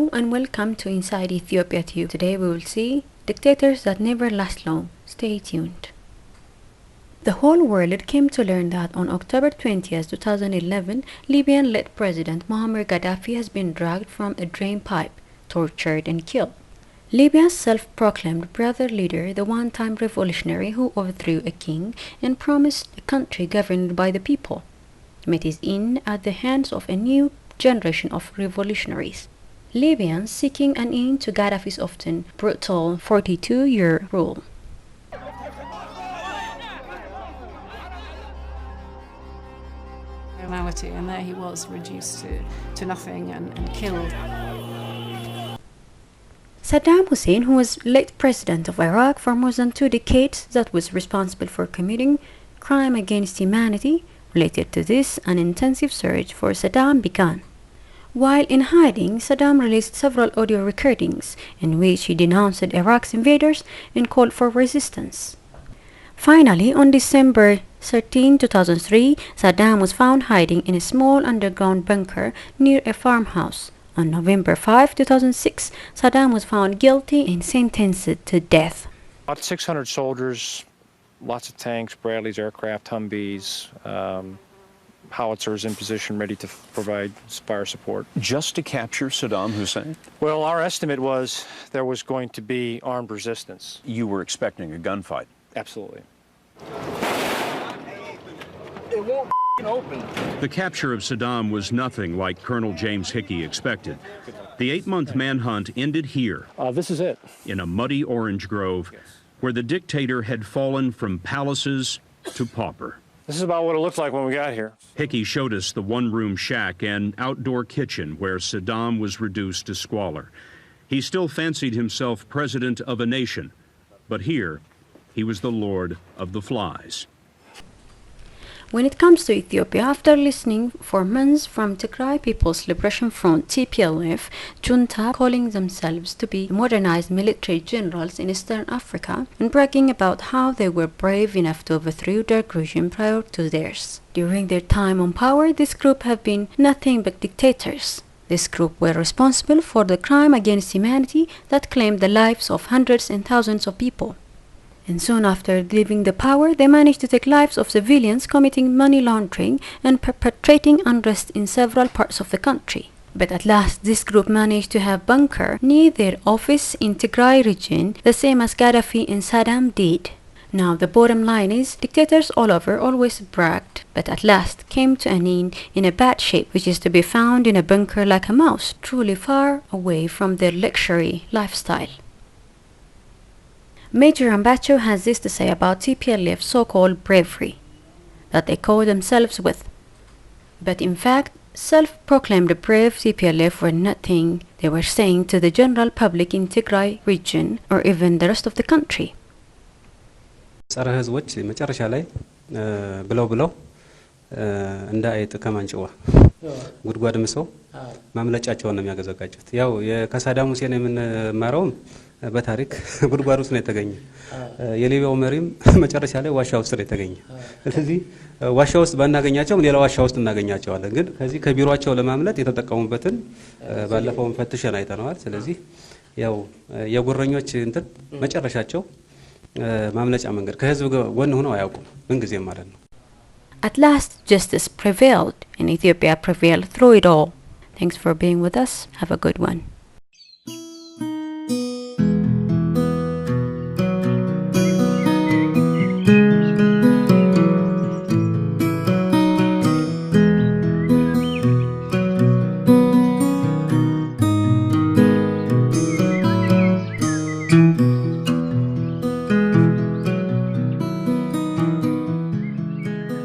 Hello and welcome to Inside Ethiopia Tube. Today we will see Dictators that never last long. Stay tuned. The whole world came to learn that on October 20th, 2011, Libyan-led President Muammar Gaddafi has been dragged from a drain pipe, tortured and killed. Libya's self-proclaimed brother leader, the one-time revolutionary who overthrew a king and promised a country governed by the people, met his end at the hands of a new generation of revolutionaries. Libyans seeking an end to Gaddafi's often brutal 42-year rule. Normality, and there he was reduced to nothing and killed. Saddam Hussein, who was late president of Iraq for more than 2 decades, that was responsible for committing crime against humanity. Related to this, an intensive search for Saddam began. While in hiding, Saddam released several audio recordings in which he denounced Iraq's invaders and called for resistance. Finally, on December 13, 2003, Saddam was found hiding in a small underground bunker near a farmhouse. On November 5, 2006, Saddam was found guilty and sentenced to death. About 600 soldiers, lots of tanks, Bradleys, aircraft, Humvees, howitzers in position ready to provide fire support. Just to capture Saddam Hussein? Well, our estimate was there was going to be armed resistance. You were expecting a gunfight? Absolutely. It won't open. The capture of Saddam was nothing like Colonel James Hickey expected. The 8-month manhunt ended here. This is it. In a muddy orange grove where the dictator had fallen from palaces to pauper. This is about what it looked like when we got here. Hickey showed us the one-room shack and outdoor kitchen where Saddam was reduced to squalor. He still fancied himself president of a nation, but here he was the lord of the flies. When it comes to Ethiopia, after listening for months from Tigray People's Liberation Front (TPLF) junta calling themselves to be modernized military generals in Eastern Africa and bragging about how they were brave enough to overthrow their regime prior to theirs. During their time on power, this group have been nothing but dictators. This group were responsible for the crime against humanity that claimed the lives of hundreds and thousands of people. And soon after leaving the power, they managed to take lives of civilians committing money laundering and perpetrating unrest in several parts of the country. But at last, this group managed to have bunker near their office in Tigray region, the same as Gaddafi and Saddam did. Now the bottom line is, dictators all over always bragged, but at last came to an end in a bad shape, which is to be found in a bunker like a mouse, truly far away from their luxury lifestyle. Major Ambacho has this to say about TPLF's so-called bravery that they call themselves with. But in fact, self-proclaimed brave TPLF were nothing they were saying to the general public in Tigray region or even the rest of the country. ጸረ ህዝቦች መጨረሻ ላይ ብለው እንደ አይጥ ከማንጭዋ ጉድጓድ ምሰው ማምለጫቸውን ነው የሚያገዘጋጁት። ያው ከሳዳም ሁሴን የምንማረው በታሪክ ጉድጓድ ውስጥ ነው የተገኘ። የሊቢያው መሪም መጨረሻ ላይ ዋሻ ውስጥ ነው የተገኘ። ስለዚህ ዋሻ ውስጥ ባናገኛቸው ሌላ ዋሻ ውስጥ እናገኛቸዋለን። ግን ከዚህ ከቢሮአቸው ለማምለጥ የተጠቀሙበትን ባለፈው ፈትሸን አይተናል። ስለዚህ ያው የጎረኞች እንትን መጨረሻቸው ማምለጫ መንገድ ከህዝብ ጎን ሆነው አያውቁም ምን ጊዜ ማለት ነው። At last, justice prevailed, and Ethiopia prevailed through it all. Thanks for being with us. Have a good one.